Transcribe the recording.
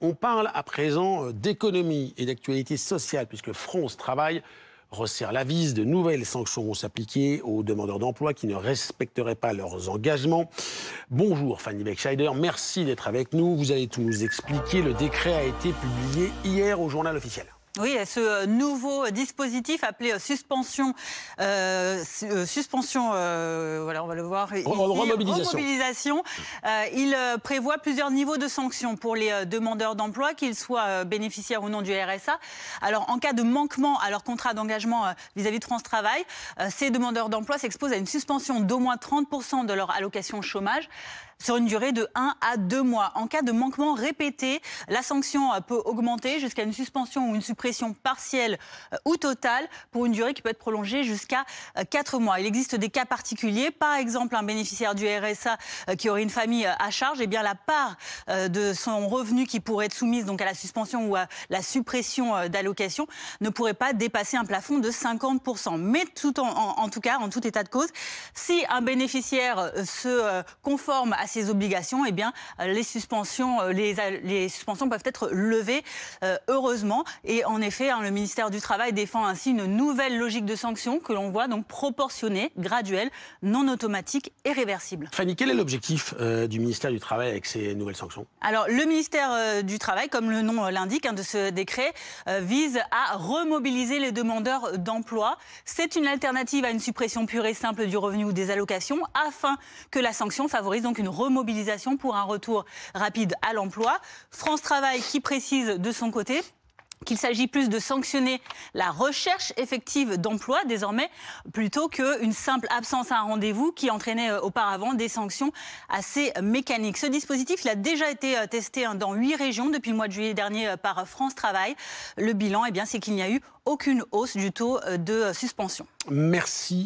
On parle à présent d'économie et d'actualité sociale, puisque France Travail resserre la vis. De nouvelles sanctions vont s'appliquer aux demandeurs d'emploi qui ne respecteraient pas leurs engagements. Bonjour Fanny Beckscheider, merci d'être avec nous. Vous allez tout nous expliquer. Le décret a été publié hier au Journal officiel. Oui, ce nouveau dispositif appelé suspension, voilà, on va le voir ici, remobilisation. Il prévoit plusieurs niveaux de sanctions pour les demandeurs d'emploi, qu'ils soient bénéficiaires ou non du RSA. Alors, en cas de manquement à leur contrat d'engagement vis-à-vis de France Travail, ces demandeurs d'emploi s'exposent à une suspension d'au moins 30% de leur allocation chômage sur une durée de 1 à 2 mois. En cas de manquement répété, la sanction peut augmenter jusqu'à une suspension ou une suppression partielle ou totale pour une durée qui peut être prolongée jusqu'à 4 mois. Il existe des cas particuliers. Par exemple, un bénéficiaire du RSA qui aurait une famille à charge, eh bien la part de son revenu qui pourrait être soumise donc à la suspension ou à la suppression d'allocation ne pourrait pas dépasser un plafond de 50%. Mais en tout cas, en tout état de cause, si un bénéficiaire se conforme à ses obligations, eh bien, les suspensions peuvent être levées, heureusement. Et en effet, le ministère du Travail défend ainsi une nouvelle logique de sanction que l'on voit donc proportionnée, graduelle, non automatique et réversible. Fanny, quel est l'objectif du ministère du Travail avec ces nouvelles sanctions? Alors, le ministère du Travail, comme le nom l'indique de ce décret, vise à remobiliser les demandeurs d'emploi. C'est une alternative à une suppression pure et simple du revenu ou des allocations, afin que la sanction favorise donc une remobilisation pour un retour rapide à l'emploi. France Travail qui précise de son côté qu'il s'agit plus de sanctionner la recherche effective d'emploi désormais, plutôt qu'une simple absence à un rendez-vous qui entraînait auparavant des sanctions assez mécaniques. Ce dispositif, il a déjà été testé dans 8 régions depuis le mois de juillet dernier par France Travail. Le bilan, eh bien, c'est qu'il n'y a eu aucune hausse du taux de suspension. Merci.